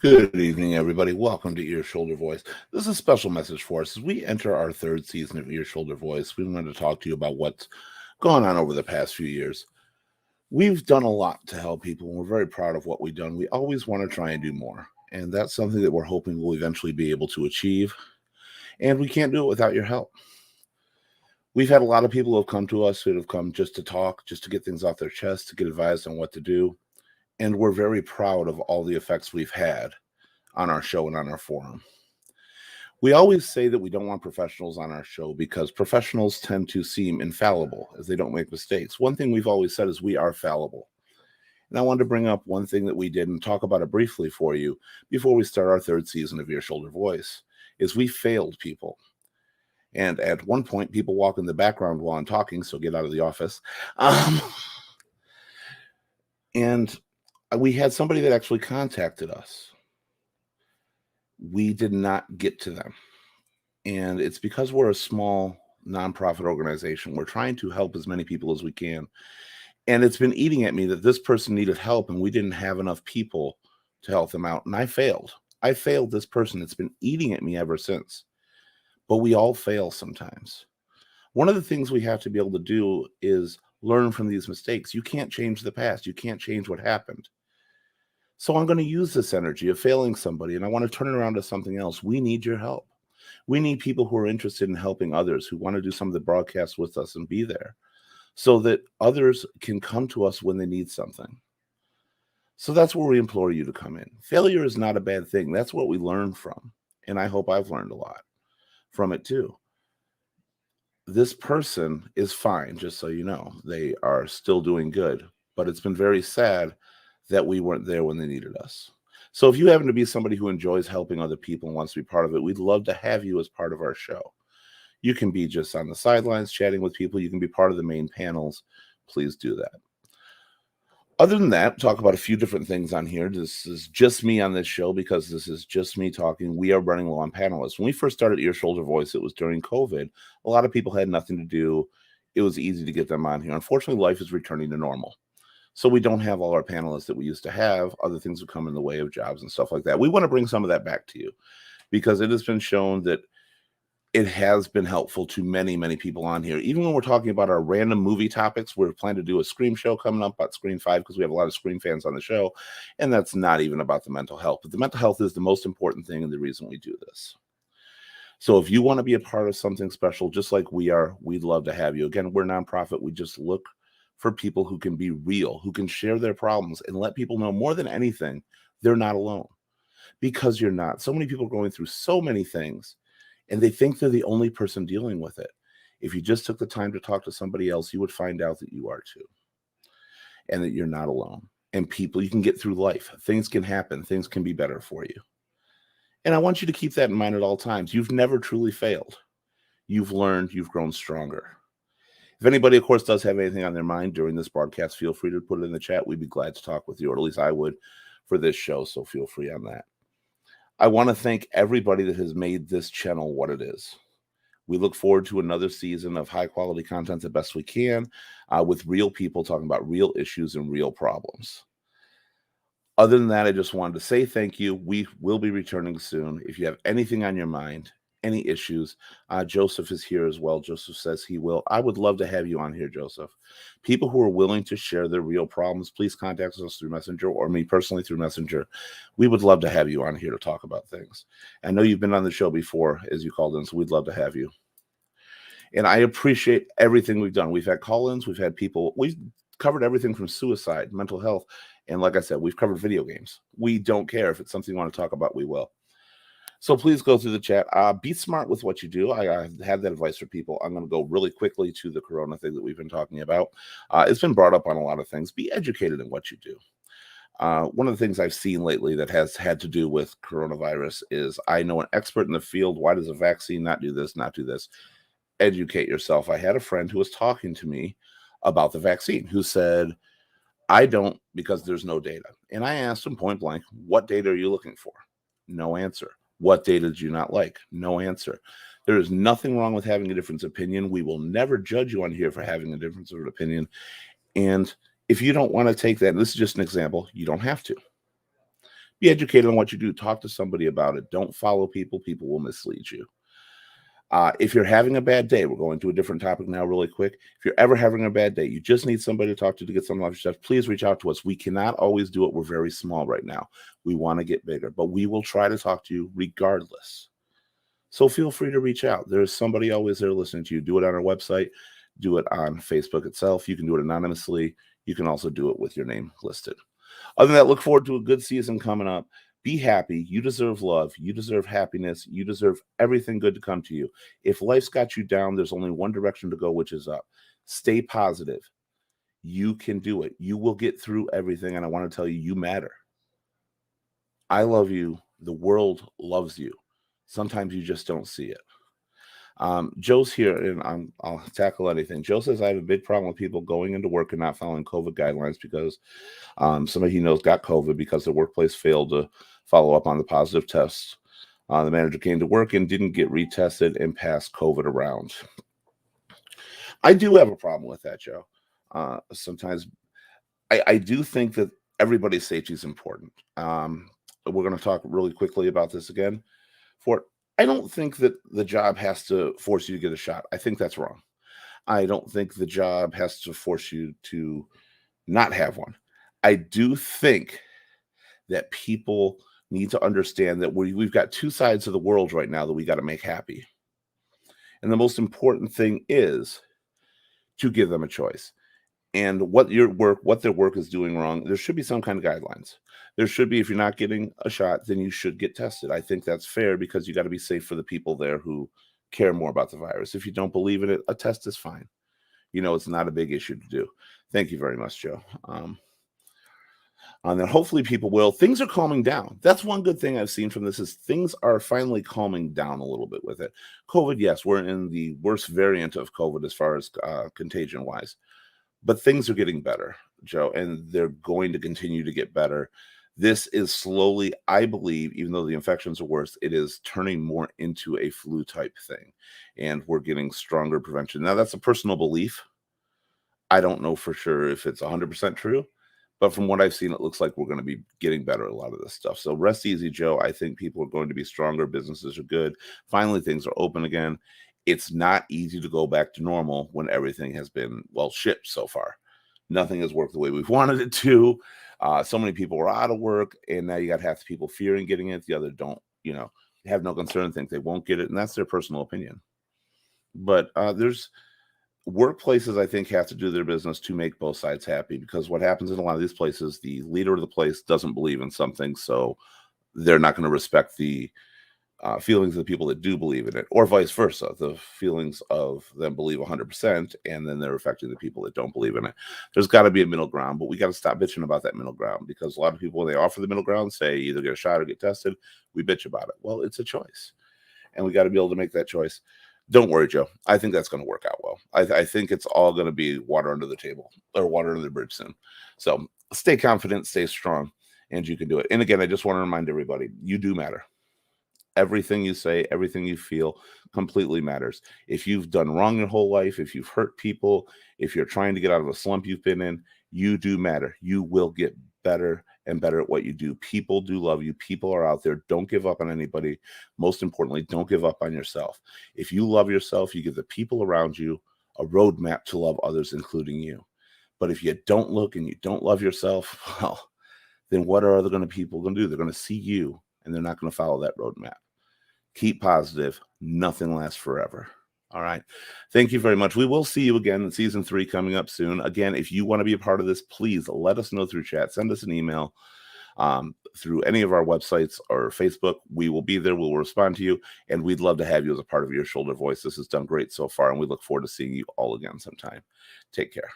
Good evening, everybody. Welcome to Ear Shoulder Voice. This is a special message for us. As we enter our third season of Ear Shoulder Voice, we wanted to talk to you about what's gone on over the past few years. We've done a lot to help people, and we're very proud of what we've done. We always want to try and do more, and that's something that we're hoping we'll eventually be able to achieve, and we can't do it without your help. We've had a lot of people who have come to us who have come just to talk, just to get things off their chest, to get advice on what to do, and we're very proud of all the effects we've had on our show and on our forum. We always say that we don't want professionals on our show because professionals tend to seem infallible as they don't make mistakes. One thing we've always said is we are fallible. And I wanted to bring up one thing that we did and talk about it briefly for you before we start our third season of Ear Shoulder Voice, is we failed people. And at one point, people walk in the background while I'm talking, so get out of the office. And we had somebody that actually contacted us. We did not get to them. And it's because we're a small nonprofit organization. We're trying to help as many people as we can. And it's been eating at me that this person needed help and we didn't have enough people to help them out. And I failed. I failed this person. It's been eating at me ever since. But we all fail sometimes. One of the things we have to be able to do is learn from these mistakes. You can't change the past. You can't change what happened. So I'm going to use this energy of failing somebody, and I want to turn it around to something else. We need your help. We need people who are interested in helping others, who want to do some of the broadcasts with us and be there so that others can come to us when they need something. So that's where we implore you to come in. Failure is not a bad thing. That's what we learn from. And I hope I've learned a lot from it too. This person is fine, just so you know. They are still doing good, but it's been very sad that we weren't there when they needed us. So if you happen to be somebody who enjoys helping other people and wants to be part of it, we'd love to have you as part of our show. You can be just on the sidelines chatting with people. You can be part of the main panels. Please do that. Other than that, talk about a few different things on here. This is just me on this show because this is just me talking. We are running low on panelists. When we first started Ear Shoulder Voice, it was during COVID. A lot of people had nothing to do. It was easy to get them on here. Unfortunately, life is returning to normal. So we don't have all our panelists that we used to have. Other things have come in the way of jobs and stuff like that. We want to bring some of that back to you because it has been shown that it has been helpful to many, many people on here. Even when we're talking about our random movie topics, we're planning to do a Scream show coming up at Scream 5 because we have a lot of Scream fans on the show. And that's not even about the mental health. But the mental health is the most important thing and the reason we do this. So if you want to be a part of something special, just like we are, we'd love to have you. Again, we're a nonprofit. We just look for people who can be real, who can share their problems and let people know more than anything, they're not alone. Because you're not. So many people are going through so many things and they think they're the only person dealing with it. If you just took the time to talk to somebody else, you would find out that you are too. And that you're not alone. And people, you can get through life. Things can happen. Things can be better for you. And I want you to keep that in mind at all times. You've never truly failed. You've learned, you've grown stronger. If anybody, of course, does have anything on their mind during this broadcast, feel free to put it in the chat. We'd be glad to talk with you, or at least I would for this show, so feel free on that. I want to thank everybody that has made this channel what it is. We look forward to another season of high-quality content the best we can with real people talking about real issues and real problems. Other than that, I just wanted to say thank you. We will be returning soon. If you have anything on your mind, any issues, Joseph is here as well. Joseph says he will. I would love to have you on here, Joseph. People who are willing to share their real problems, please contact us through Messenger or me personally through Messenger. We would love to have you on here to talk about things. I know you've been on the show before, as you called in, so we'd love to have you. And I appreciate everything we've done. We've had call-ins, we've had people, we've covered everything from suicide, mental health, and like I said, we've covered video games. We don't care. If it's something you want to talk about, we will. So please go through the chat. Be smart with what you do. I have that advice for people. I'm going to go really quickly to the corona thing that we've been talking about. It's been brought up on a lot of things. Be educated in what you do. One of the things I've seen lately that has had to do with coronavirus is I know an expert in the field. Why does a vaccine not do this, not do this? Educate yourself. I had a friend who was talking to me about the vaccine who said, I don't because there's no data. And I asked him point blank, what data are you looking for? No answer. What data did you not like? No answer. There is nothing wrong with having a difference of opinion. We will never judge you on here for having a difference of opinion. And if you don't want to take that, this is just an example, you don't have to. Be educated on what you do. Talk to somebody about it. Don't follow people. People will mislead you. If you're having a bad day, we're going to a different topic now, really quick. If you're ever having a bad day, you just need somebody to talk to get something off your chest, please reach out to us. We cannot always do it. We're very small right now. We want to get bigger, but we will try to talk to you regardless. So feel free to reach out. There's somebody always there listening to you. Do it on our website, do it on Facebook itself. You can do it anonymously. You can also do it with your name listed. Other than that, look forward to a good season coming up. Be happy. You deserve love. You deserve happiness. You deserve everything good to come to you. If life's got you down, there's only one direction to go, which is up. Stay positive. You can do it. You will get through everything. And I want to tell you, you matter. I love you. The world loves you. Sometimes you just don't see it. Joe's here, and I'll tackle anything. Joe says, I have a big problem with people going into work and not following COVID guidelines because somebody he knows got COVID because the workplace failed to follow up on the positive tests. The manager came to work and didn't get retested and passed COVID around. I do have a problem with that, Joe. Sometimes I do think that everybody's safety is important. We're going to talk really quickly about this again. I don't think that the job has to force you to get a shot. I think that's wrong. I don't think the job has to force you to not have one. I do think that people need to understand that we've got two sides of the world right now that we got to make happy. And the most important thing is to give them a choice. And what their work is doing wrong, there should be some kind of guidelines. There should be, if you're not getting a shot, then you should get tested. I think that's fair because you got to be safe for the people there who care more about the virus. If you don't believe in it, a test is fine. It's not a big issue to do. Thank you very much, Joe. And then hopefully people will. Things are calming down. That's one good thing I've seen from this is things are finally calming down a little bit with it. COVID, yes, we're in the worst variant of COVID as far as contagion-wise. But things are getting better, Joe, and they're going to continue to get better. This is slowly, I believe, even though the infections are worse, it is turning more into a flu type thing. And we're getting stronger prevention. Now, that's a personal belief. I don't know for sure if it's 100% true. But from what I've seen, it looks like we're going to be getting better at a lot of this stuff. So rest easy, Joe. I think people are going to be stronger. Businesses are good. Finally, things are open again. It's not easy to go back to normal when everything has been, shit so far. Nothing has worked the way we've wanted it to. So many people are out of work, and now you got half the people fearing getting it. The other don't, have no concern, think they won't get it, and that's their personal opinion. But there's workplaces, I think, have to do their business to make both sides happy, because what happens in a lot of these places, the leader of the place doesn't believe in something, so they're not going to respect the feelings of the people that do believe in it, or vice versa. The feelings of them believe 100%, and then they're affecting the people that don't believe in it. There's got to be a middle ground, but we got to stop bitching about that middle ground, because a lot of people, when they offer the middle ground, say either get a shot or get tested, we bitch about it. Well, it's a choice, and we got to be able to make that choice. Don't worry, Joe. I think that's going to work out well. I think it's all going to be water under the table, or water under the bridge soon. So stay confident, stay strong, and you can do it. And again, I just want to remind everybody, you do matter. Everything you say, everything you feel completely matters. If you've done wrong your whole life, if you've hurt people, if you're trying to get out of a slump you've been in, you do matter. You will get better and better at what you do. People do love you. People are out there. Don't give up on anybody. Most importantly, don't give up on yourself. If you love yourself, you give the people around you a roadmap to love others, including you. But if you don't look and you don't love yourself, well, then what are other people going to do? They're going to see you, and they're not going to follow that roadmap. Keep positive. Nothing lasts forever. All right. Thank you very much. We will see you again in season 3 coming up soon. Again, if you want to be a part of this, please let us know through chat. Send us an email through any of our websites or Facebook. We will be there. We'll respond to you. And we'd love to have you as a part of Your Shoulder Voice. This has done great so far, and we look forward to seeing you all again sometime. Take care.